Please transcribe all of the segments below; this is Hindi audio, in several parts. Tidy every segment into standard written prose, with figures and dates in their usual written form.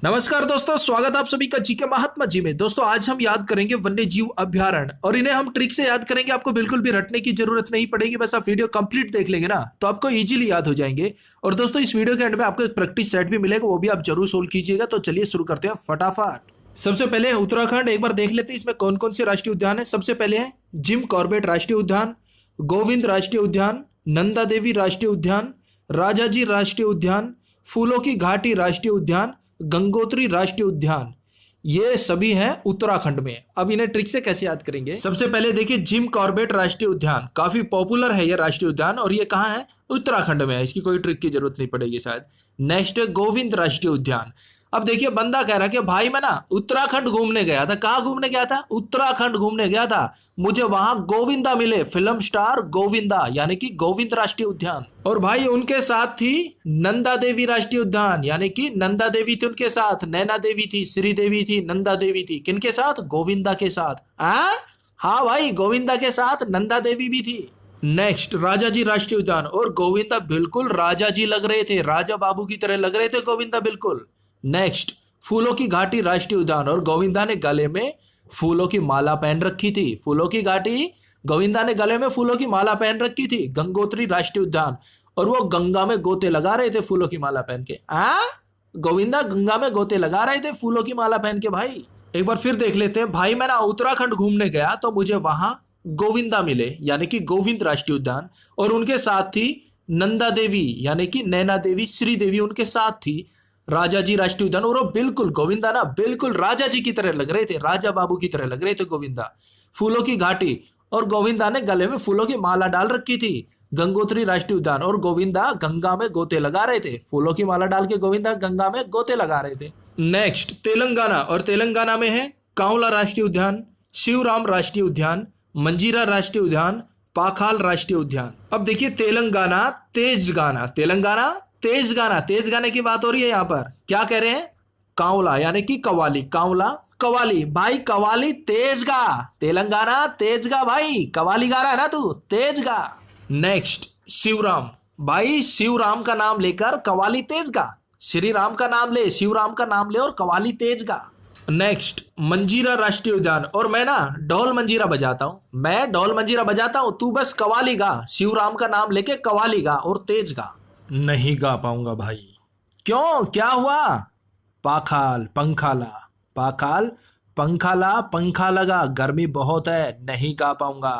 नमस्कार दोस्तों, स्वागत आप सभी का जीके महात्मा जी में। दोस्तों आज हम याद करेंगे वन्य जीव अभ्यारण्य और इन्हें हम ट्रिक से याद करेंगे। आपको बिल्कुल भी रटने की जरूरत नहीं पड़ेगी, बस आप वीडियो कंप्लीट देख लेंगे ना तो आपको इजीली याद हो जाएंगे। और दोस्तों इस वीडियो के एंड में आपको एक प्रैक्टिस सेट भी मिलेगा, वो भी आप जरूर सोल्व कीजिएगा। तो चलिए शुरू करते हैं फटाफट। सबसे पहले उत्तराखंड एक बार देख लेते हैं, इसमें कौन कौन से राष्ट्रीय उद्यान है। सबसे पहले है जिम कॉर्बेट राष्ट्रीय उद्यान, गोविंद राष्ट्रीय उद्यान, नंदा देवी राष्ट्रीय उद्यान, राजाजी राष्ट्रीय उद्यान, फूलों की घाटी राष्ट्रीय उद्यान, गंगोत्री राष्ट्रीय उद्यान। ये सभी हैं उत्तराखंड में। अब इन्हें ट्रिक से कैसे याद करेंगे। सबसे पहले देखिए जिम कॉर्बेट राष्ट्रीय उद्यान, काफी पॉपुलर है ये राष्ट्रीय उद्यान और ये कहाँ है, उत्तराखंड में है। इसकी कोई ट्रिक की जरूरत नहीं पड़ेगी शायद। नेक्स्ट है गोविंद राष्ट्रीय उद्यान। अब देखिए बंदा कह रहा है कि भाई मैं ना उत्तराखंड घूमने गया था। कहाँ घूमने गया था? उत्तराखंड घूमने गया था। मुझे वहां गोविंदा मिले, फिल्म स्टार गोविंदा, यानी कि गोविंद राष्ट्रीय उद्यान। और भाई उनके साथ थी नंदा देवी राष्ट्रीय उद्यान, यानी कि नंदा देवी थी उनके साथ, नैना देवी थी, श्री देवी थी, नंदा देवी थी। किनके साथ? गोविंदा के साथ। हाँ भाई, गोविंदा के साथ नंदा देवी भी थी। नेक्स्ट राजाजी राष्ट्रीय उद्यान, और गोविंदा बिल्कुल राजा जी लग रहे थे, राजा बाबू की तरह लग रहे थे गोविंदा बिल्कुल। नेक्स्ट फूलों की घाटी राष्ट्रीय उद्यान, और गोविंदा ने गले में फूलों की माला पहन रखी थी। फूलों की घाटी, गोविंदा ने गले में फूलों की माला पहन रखी थी। गंगोत्री राष्ट्रीय उद्यान, और वो गंगा में गोते लगा रहे थे फूलों की माला पहन के। गोविंदा गंगा में गोते लगा रहे थे फूलों की माला पहन के। भाई एक बार फिर देख लेते हैं। भाई मैं ना उत्तराखंड घूमने गया तो मुझे वहां गोविंदा मिले, यानी कि गोविंद राष्ट्रीय उद्यान, और उनके साथ थी नंदा देवी, यानी कि नैना देवी, श्री देवी उनके साथ थी। राजा जी राष्ट्रीय उद्यान, और वो बिल्कुल गोविंदा ना बिल्कुल राजा जी की तरह लग रहे थे, राजा बाबू की तरह लग रहे थे गोविंदा। फूलों की घाटी, और गोविंदा ने गले में फूलों की माला डाल रखी थी। गंगोत्री राष्ट्रीय उद्यान, और गोविंदा गंगा में गोते लगा रहे थे। फूलों की माला डाल के गोविंदा गंगा में गोते लगा रहे थे। नेक्स्ट तेलंगाना, और तेलंगाना में है कांवला राष्ट्रीय उद्यान, शिवराम राष्ट्रीय उद्यान, मंजीरा राष्ट्रीय उद्यान, पाखाल राष्ट्रीय उद्यान। अब देखिए तेलंगाना तेजगाना, तेलंगाना तेजगाना, तेजगाने की बात हो रही है यहाँ पर। क्या कह रहे हैं? कांवला यानी कि कवाली, कांवला कवाली। भाई कवाली तेजगा, तेलंगाना तेजगा। भाई कवाली गा रहा है ना तू, तेजगा। नेक्स्ट शिवराम, भाई शिवराम का नाम लेकर कवाली तेजगा। श्री राम का नाम ले, शिवराम का नाम ले और कवाली तेजगा। नेक्स्ट मंजीरा राष्ट्रीय उद्यान, और मैं ना ढोल मंजीरा बजाता हूँ, मैं ढोल मंजीरा बजाता हूँ, तू बस कवाली गा, शिवराम का नाम लेके कवाली गा और तेज गा। नहीं गा पाऊंगा भाई। क्यों, क्या हुआ? पाखाल पंखाला, पाखाल पंखाला, पंखा लगा, गर्मी बहुत है, नहीं गा पाऊंगा।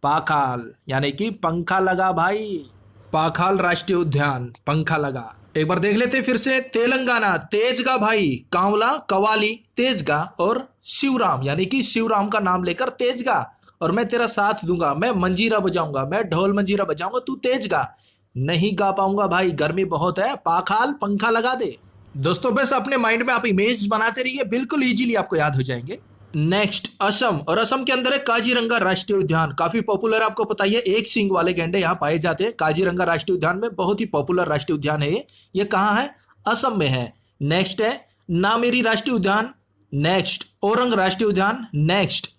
पाखाल यानी कि पंखा लगा भाई। पाखाल राष्ट्रीय उद्यान, पंखा लगा। एक बार देख लेते फिर से। तेलंगाना तेजगा भाई, कांवला कवाली तेजगा, और शिवराम यानी कि शिवराम का नाम लेकर तेजगा, और मैं तेरा साथ दूंगा, मैं मंजीरा बजाऊंगा, मैं ढोल मंजीरा बजाऊंगा, तू तेजगा। नहीं गा पाऊंगा भाई, गर्मी बहुत है, पाखाल पंखा लगा दे। दोस्तों बस अपने माइंड में आप इमेज बनाते रहिए, बिल्कुल इजीली आपको याद हो जाएंगे। नेक्स्ट असम, और असम के अंदर है काजीरंगा राष्ट्रीय उद्यान, काफी पॉपुलर, आपको पता ही है, एक सींग वाले गैंडे यहाँ पाए जाते हैं। काजीरंगा राष्ट्रीय उद्यान में बहुत ही पॉपुलर राष्ट्रीय उद्यान है ये कहाँ है? असम में है। नेक्स्ट है नामेरी राष्ट्रीय उद्यान, नेक्स्ट औरंग राष्ट्रीय उद्यान, नेक्स्ट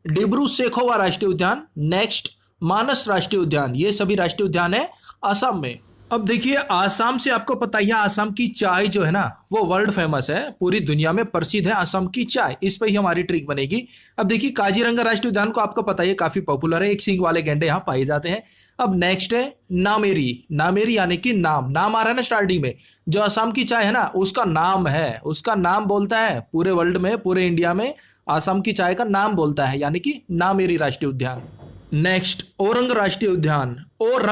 डिब्रू सेखोवा राष्ट्रीय उद्यान, नेक्स्ट मानस राष्ट्रीय उद्यान। ये सभी राष्ट्रीय उद्यान है असम में। अब देखिए आसाम से आपको पता ही है, आसाम की चाय जो है ना वो वर्ल्ड फेमस है, पूरी दुनिया में प्रसिद्ध है आसाम की चाय। इस पे ही हमारी ट्रिक बनेगी। अब देखिए काजीरंगा राष्ट्रीय उद्यान को आपको पता ही है, काफी पॉपुलर है, एक सींग वाले गैंडे यहाँ पाए जाते हैं। अब नेक्स्ट है नामेरी, नामेरी यानी कि नाम, नाम आ रहा है ना स्टार्टिंग में। जो आसाम की चाय है ना उसका नाम है, उसका नाम बोलता है पूरे वर्ल्ड में, पूरे इंडिया में आसाम की चाय का नाम बोलता है, यानी कि नामेरी राष्ट्रीय उद्यान। नेक्स्ट औरंग राष्ट्रीय उद्यान, और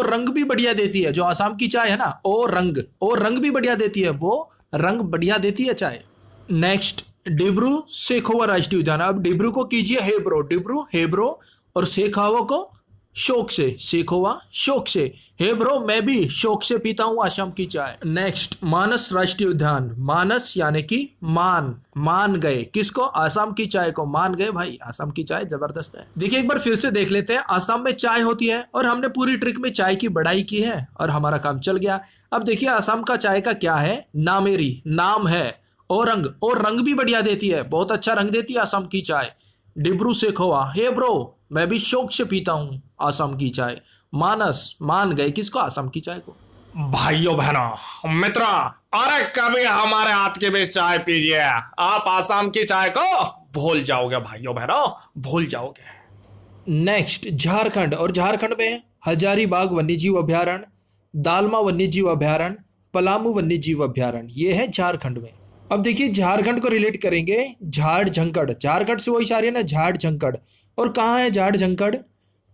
रंग भी बढ़िया देती है, जो आसाम की चाय है ना, और रंग भी बढ़िया देती है, वो रंग बढ़िया देती है चाय। नेक्स्ट डिब्रू सेखोवा राष्ट्रीय उद्यान। अब डिब्रू को कीजिए हेब्रो, डिब्रू हेब्रो, और सेखावा को शौक से, सेखोवा शौक से, हेब्रो मैं भी शौक से पीता हूँ आसाम की चाय। नेक्स्ट मानस राष्ट्रीय उद्यान, मानस यानी कि मान गए, किसको? आसाम की चाय को मान गए भाई, आसाम की चाय जबरदस्त है। देखिए एक बार फिर से देख लेते हैं। आसाम में चाय होती है, और हमने पूरी ट्रिक में चाय की बढ़ाई की है और हमारा काम चल गया। अब देखिए आसाम का चाय का क्या है? नामेरी नाम है, और रंग भी बढ़िया देती है, बहुत अच्छा रंग देती है आसाम की चाय। डिब्रू सेखोवा, हे ब्रो मैं भी शौक से पीता हूँ आसाम की चाय। मानस मान गए, किसको? आसाम की चाय को। भाइयों बहनों मित्रों, अरे कभी हमारे हाथ के बीच चाय पीजिए, आप आसाम की चाय को भूल जाओगे। भाइयों बहनों भूल जाओगे। नेक्स्ट झारखंड, और झारखंड में हजारीबाग वन्यजीव अभयारण्य, दालमा वन्यजीव अभयारण्य, पलामू वन्यजीव अभयारण्य, ये है झारखंड में। अब देखिए झारखंड को रिलेट करेंगे झाड़ झंकड़, झारखंड से वही सारे ना झाड़ झंकड़। और कहाँ है झाड़ झंकड़?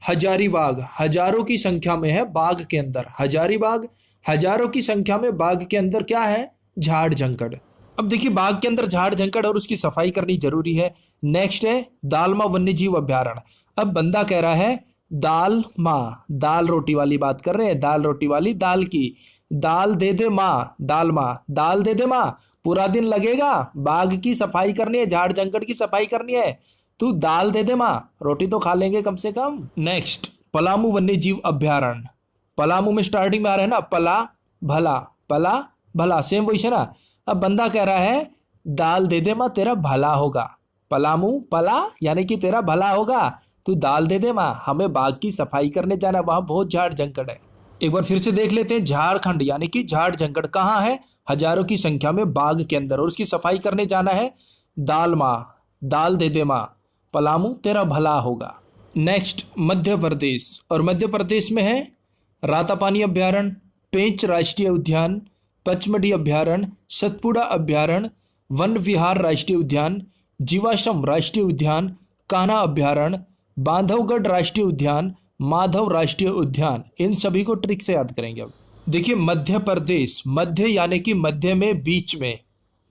हजारीबाग, हजारों की संख्या में है बाग के अंदर। हजारीबाग हजारों की संख्या में बाग के अंदर क्या है? झाड़ झंकड़। अब देखिए बाग के अंदर झाड़ झंकड़ और उसकी सफाई करनी जरूरी है। नेक्स्ट है दालमा वन्यजीव अभयारण्य। अब बंदा कह रहा है दाल माँ, दाल रोटी वाली बात कर रहे हैं, दाल रोटी वाली, दाल की दाल दे दे माँ, दाल माँ, दाल दे दे माँ। पूरा दिन लगेगा, बाग की सफाई करनी है, झाड़ झंकड़ की सफाई करनी है, तू दाल दे दे माँ, रोटी तो खा लेंगे कम से कम। नेक्स्ट पलामू वन्यजीव अभयारण्य। पलामू में स्टार्टिंग में आ रहा है ना पला भला, पला भला, सेम वही है ना। अब बंदा कह रहा है दाल दे दे माँ तेरा भला होगा। पलामू पला यानी कि तेरा भला होगा, तू दाल दे दे माँ, हमें बाग की सफाई करने जाना, वहां बहुत झाड़ झंकड़ है। एक बार फिर से देख लेते हैं, झारखंड यानी कि झाड़ झंकड़ कहाँ है? हजारों की संख्या में बाग के अंदर, और उसकी सफाई करने जाना है। दाल माँ, दाल दे दे माँ, पलामू तेरा भला होगा। नेक्स्ट मध्य प्रदेश, और मध्य प्रदेश में है रातापानी अभयारण्य, पेंच राष्ट्रीय उद्यान, पचमढ़ी अभयारण्य, सतपुड़ा अभयारण्य, वन विहार राष्ट्रीय उद्यान, जीवाश्म राष्ट्रीय उद्यान, कान्हा अभयारण्य, बांधवगढ़ राष्ट्रीय उद्यान, माधव राष्ट्रीय उद्यान। इन सभी को ट्रिक से याद करेंगे। अब देखिए मध्य प्रदेश, मध्य यानी कि मध्य में बीच में,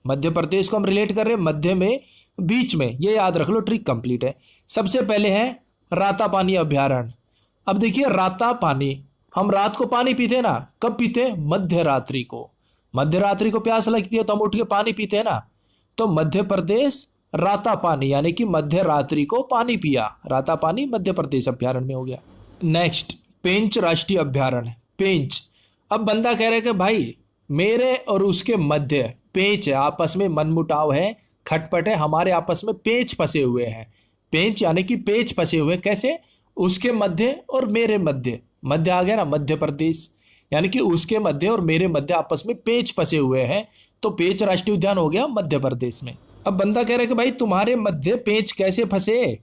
मध्य प्रदेश को हम रिलेट कर रहे हैं मध्य में बीच में, ये याद रख लो, ट्रिक कंप्लीट है। सबसे पहले है रातापानी अभयारण्य। अब देखिए राता पानी, हम रात को पानी पीते हैं ना, कब पीते हैं? मध्य रात्रि को। मध्य रात्रि को प्यास लगती है तो हम उठ के पानी पीते हैं ना, तो मध्य प्रदेश राता पानी यानी कि मध्य रात्रि को पानी पिया, राता पानी मध्य प्रदेश अभयारण्य में हो गया। नेक्स्ट पेंच राष्ट्रीय अभयारण्य, पेंच। अब बंदा कह रहा है कि भाई मेरे और उसके मध्य पेंच है, आपस में मनमुटाव है, खटपट है, हमारे आपस में पेंच फंसे हुए हैं। पेंच यानी कि पेंच फंसे हुए, कैसे? उसके मध्य और मेरे मध्य, मध्य आ गया ना मध्य प्रदेश, यानी कि उसके मध्य और मेरे मध्य आपस में पेंच फंसे हुए हैं, तो पेंच राष्ट्रीय उद्यान हो गया मध्य प्रदेश में। अब बंदा कह रहा है कि भाई तुम्हारे मध्य पेंच कैसे फंसे?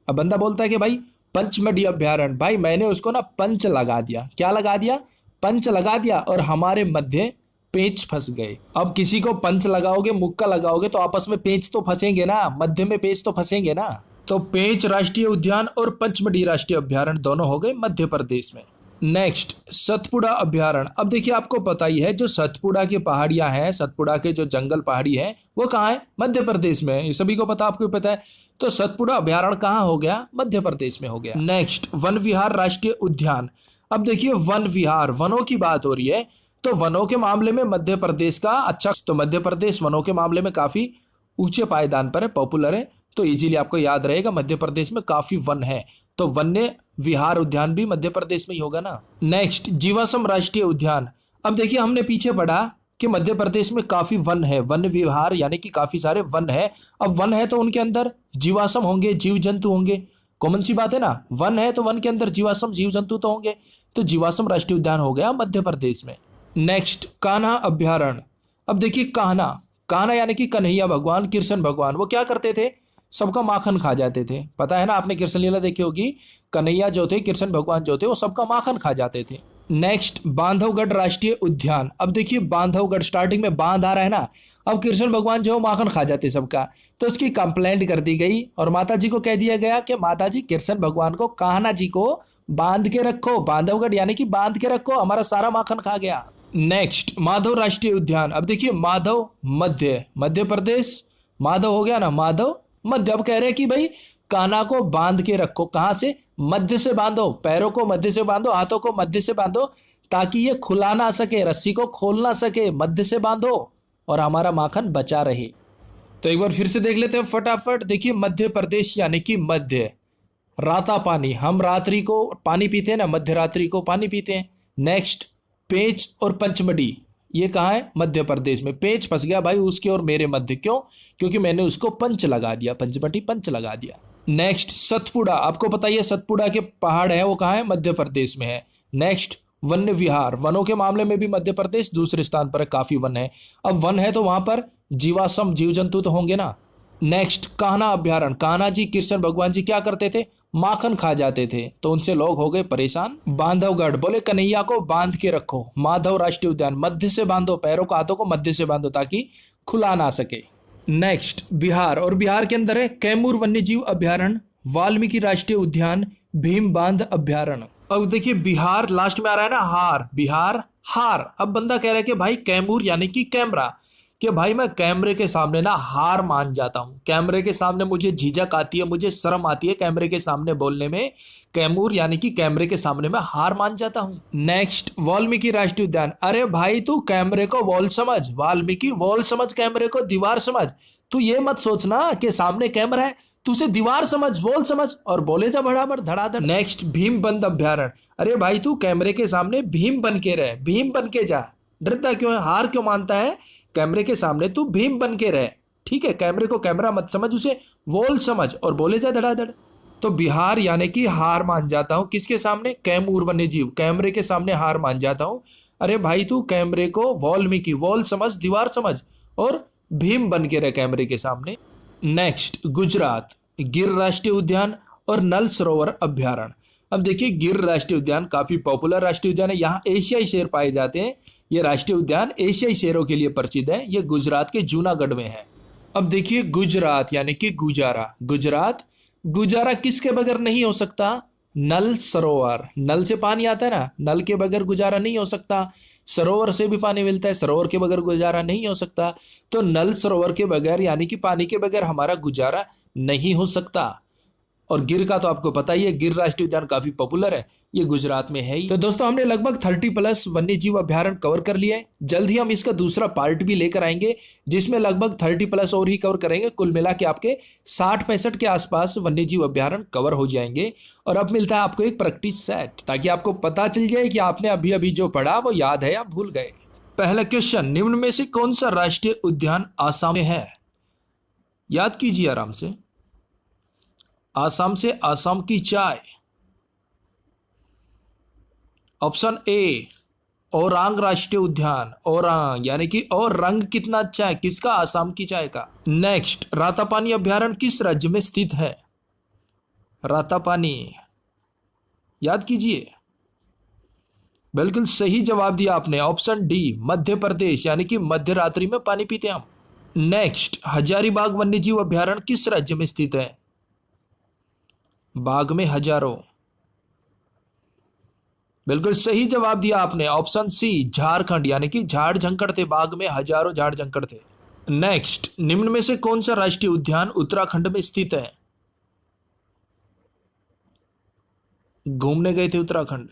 अब बंदा बोलता है कि भाई पंचमढ़ी अभयारण्य, भाई मैंने उसको ना पंच लगा दिया। क्या लगा दिया? पंच लगा दिया, और हमारे मध्य पेंच फंस गए। अब किसी को पंच लगाओगे, मुक्का लगाओगे, तो आपस में पेंच तो फंसेंगे ना, मध्य में पेंच तो फंसेंगे ना। तो पेंच राष्ट्रीय उद्यान और पंचमढ़ी राष्ट्रीय अभयारण्य दोनों हो गए मध्य प्रदेश में। नेक्स्ट सतपुड़ा अभयारण्य। अब देखिए आपको पता ही है, जो सतपुड़ा की पहाड़ियां हैं, सतपुड़ा के जो जंगल पहाड़ी है, वो कहाँ है? मध्य प्रदेश में है। ये सभी को पता, आपको भी पता है। तो सतपुड़ा अभयारण्य कहाँ हो गया? मध्य प्रदेश में हो गया। नेक्स्ट वन विहार राष्ट्रीय उद्यान। अब देखिए वन विहार, वनों की बात हो रही है, तो वनों के मामले में मध्य प्रदेश का अच्छा, तो मध्य प्रदेश वनों के मामले में काफी ऊंचे पायदान पर है, पॉपुलर है, तो इजीली आपको याद रहेगा मध्य प्रदेश में काफी वन है, तो वन्य विहार उद्यान भी मध्य प्रदेश में ही होगा ना। नेक्स्ट जीवाश्म राष्ट्रीय उद्यान। अब देखिए हमने पीछे पढ़ा कि मध्य प्रदेश में काफी वन है, वन विहार यानी कि काफी सारे वन है। अब वन है तो उनके अंदर जीवाश्म होंगे, जीव जंतु होंगे, कॉमन सी बात है ना। वन है तो वन के अंदर जीवाश्म जीव जंतु तो होंगे, तो जीवाश्म राष्ट्रीय उद्यान हो गया मध्य प्रदेश में। नेक्स्ट कान्हा अभयारण्य। अब देखिए कान्हा, कान्हा यानी कि कन्हैया भगवान, कृष्ण भगवान, वो क्या करते थे? सबका माखन खा जाते थे। पता है ना, आपने कृष्ण लीला देखी होगी, कन्हैया जो थे, कृष्ण भगवान जो थे, वो सबका माखन खा जाते थे। नेक्स्ट बांधवगढ़ राष्ट्रीय उद्यान। अब देखिए बांधवगढ़, स्टार्टिंग में बांध आ रहा है ना, अब कृष्ण भगवान जो माखन खा जाते सबका, तो उसकी कंप्लेंट कर दी गई और माता जी को कह दिया गया कि माता जी कृष्ण भगवान को, कान्हा जी को बांध के रखो, बांधवगढ़ यानी कि बांध के रखो, हमारा सारा माखन खा गया। नेक्स्ट माधव राष्ट्रीय उद्यान। अब देखिए माधव मध्य, मध्य प्रदेश, माधव हो गया ना, माधव मध्य। अब कह रहे हैं कि भाई कान्हा को बांध के रखो, कहां से? मध्य से बांधो, पैरों को मध्य से बांधो, हाथों को मध्य से बांधो, ताकि ये खुला ना सके, रस्सी को खोल ना सके, मध्य से बांधो और हमारा माखन बचा रहे। तो एक बार फिर से देख लेते हैं फटाफट। देखिए मध्य प्रदेश यानी कि मध्य, राता पानी, हम रात्रि को पानी पीते हैं ना, मध्य रात्रि को पानी पीते हैं। नेक्स्ट पेंच और पंचमढ़ी, ये कहाँ है? मध्य प्रदेश में। पेंच फंस गया भाई उसके और मेरे मध्य, क्यों? क्योंकि मैंने उसको पंच लगा दिया, पंचमढ़ी पंच लगा दिया। नेक्स्ट सतपुड़ा, आपको पता ही है सतपुड़ा के पहाड़ है, वो कहाँ है? मध्य प्रदेश में है। नेक्स्ट वन्य विहार, वनों के मामले में भी मध्य प्रदेश दूसरे स्थान पर है, काफी वन है। अब वन है तो वहां पर जीवाश्म जीव जंतु तो होंगे ना। नेक्स्ट कान्हा अभ्यारण्य, कान्हा जी कृष्ण भगवान जी क्या करते थे, माखन खा जाते थे, तो उनसे लोग हो गए परेशान। बांधवगढ़, बोले कन्हैया को बांध के रखो। माधव राष्ट्रीय उद्यान, मध्य से बांधो, पैरों को हाथों को मध्य से बांधो ताकि खुला ना सके। नेक्स्ट बिहार, और बिहार के अंदर है कैमूर वन्यजीव अभ्यारण्य, वाल्मीकि राष्ट्रीय उद्यान, भीम बांध अभ्यारण्य। अब देखिए बिहार लास्ट में आ रहा है ना, हार, बिहार हार। अब बंदा कह रहा है कि भाई कैमूर यानी कि कैमरा, कि भाई मैं कैमरे के सामने ना हार मान जाता हूं, कैमरे के सामने मुझे झिझक आती है, मुझे शर्म आती है कैमरे के सामने बोलने में। कैमूर यानी कि कैमरे के सामने मैं हार मान जाता हूं। नेक्स्ट वाल्मीकि राष्ट्रीय उद्यान, अरे भाई तू कैमरे को वॉल समझ, वाल्मीकि वॉल समझ, कैमरे को दीवार समझ। तू ये मत सोचना कि सामने कैमरा है, तू उसे दीवार समझ, वॉल समझ और बोले जा बराबर धड़ाधड़। नेक्स्ट भीम बंद अभ्यारण्य, अरे भाई तू कैमरे के सामने भीम बन के रहे, भीम बन के जा, डरता क्यों है, हार क्यों मानता है, कैमरे के सामने तू भीम बन के रहे। ठीक है, कैमरे को कैमरा मत समझ, उसे वॉल समझ और बोले जा धड़ाधड़। तो बिहार यानी कि हार मान जाता हूं, किसके सामने, कैमूर वन्यजीव, कैमरे के सामने हार मान जाता हूं। अरे भाई तू कैमरे को वाल्मीकि वॉल समझ, दीवार समझ और भीम बन के रहे कैमरे के सामने। नेक्स्ट गुजरात, गिर राष्ट्रीय उद्यान और नल सरोवर अभ्यारण्य। अब देखिए गिर राष्ट्रीय उद्यान काफी पॉपुलर राष्ट्रीय उद्यान है, यहाँ एशियाई शेर पाए जाते हैं। ये राष्ट्रीय उद्यान एशियाई शेरों के लिए प्रसिद्ध है, ये गुजरात के जूनागढ़ में है। अब देखिए गुजरात यानी कि गुजारा, गुजरात, गुजारा किसके बगैर नहीं हो सकता, नल सरोवर, नल से पानी आता है ना, नल के बगैर गुजारा नहीं हो सकता। सरोवर से भी पानी मिलता है, सरोवर के बगैर गुजारा नहीं हो सकता। तो नल सरोवर के बगैर यानी कि पानी के बगैर हमारा गुजारा नहीं हो सकता। और गिर का तो आपको पता ही है, गिर राष्ट्रीय उद्यान काफी पॉपुलर है, ये गुजरात में है ही। तो दोस्तों हमने लगभग 30+ वन्य जीव अभ्यारण्य कवर कर लिया है। जल्द ही हम इसका दूसरा पार्ट भी लेकर आएंगे जिसमें लगभग 30+ और ही कवर करेंगे। कुल मिला के आपके 60-65 के आसपास वन्य जीव अभ्यारण्य कवर हो जाएंगे। और अब मिलता है आपको एक प्रैक्टिस सेट, ताकि आपको पता चल जाए कि आपने अभी अभी जो पढ़ा वो याद है या भूल गए। पहला क्वेश्चन, निम्न में से कौन सा राष्ट्रीय उद्यान आसाम में है, याद कीजिए आराम से। आसाम से आसाम की चाय। ऑप्शन ए ओरांग राष्ट्रीय उद्यान, ओरांग यानी कि और रंग कितना अच्छा है, किसका, आसाम की चाय का। नेक्स्ट रातापानी अभ्यारण्य किस राज्य में स्थित है, रातापानी, याद कीजिए। बिल्कुल सही जवाब दिया आपने, ऑप्शन डी मध्य प्रदेश, यानी कि मध्य रात्रि में पानी पीते हैं हम। नेक्स्ट हजारीबाग वन्यजीव अभ्यारण्य किस राज्य में स्थित है, बाघ में हजारों, बिल्कुल सही जवाब दिया आपने, ऑप्शन सी झारखंड, यानी कि झाड़ झंकड़ थे, बाघ में हजारों झाड़ झंकड़ थे। नेक्स्ट निम्न में से कौन सा राष्ट्रीय उद्यान उत्तराखंड में स्थित है, घूमने गए थे उत्तराखंड।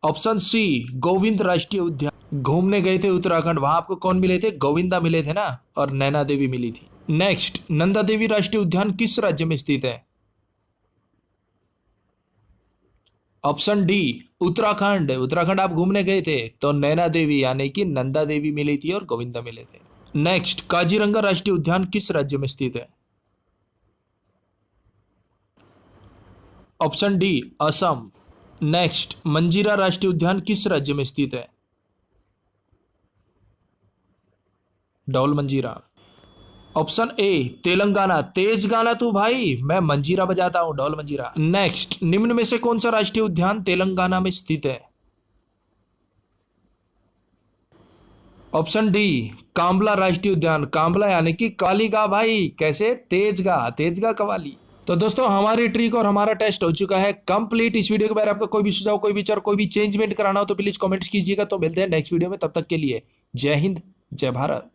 ऑप्शन सी गोविंद राष्ट्रीय उद्यान, घूमने गए थे उत्तराखंड, वहां आपको कौन मिले थे, गोविंदा मिले थे ना, और नैना देवी मिली थी। नेक्स्ट नंदा देवी राष्ट्रीय उद्यान किस राज्य में स्थित है, ऑप्शन डी उत्तराखंड, उत्तराखंड आप घूमने गए थे तो नैना देवी यानी कि नंदा देवी मिली थी और गोविंदा मिले थे। नेक्स्ट काजीरंगा राष्ट्रीय उद्यान किस राज्य में स्थित है, ऑप्शन डी असम। नेक्स्ट मंजीरा राष्ट्रीय उद्यान किस राज्य में स्थित है, डौल मंजीरा। ऑप्शन ए तेलंगाना, तेज गाना तू भाई, मैं मंजीरा बजाता हूं, ढोल मंजीरा। नेक्स्ट निम्न में से कौन सा राष्ट्रीय उद्यान तेलंगाना में स्थित है, ऑप्शन डी कांबला राष्ट्रीय उद्यान, कांबला यानी कि कालीगा भाई, कैसे, तेजगा, तेजगा कवाली। तो दोस्तों हमारी ट्रिक और हमारा टेस्ट हो चुका है कंप्लीट। इस वीडियो के बारे में आपका कोई भी सुझाव, कोई विचार, कोई भी चेंजमेंट कराना हो तो प्लीज कमेंट्स कीजिएगा। तो मिलते हैं नेक्स्ट वीडियो में, तब तक के लिए जय हिंद, जय भारत।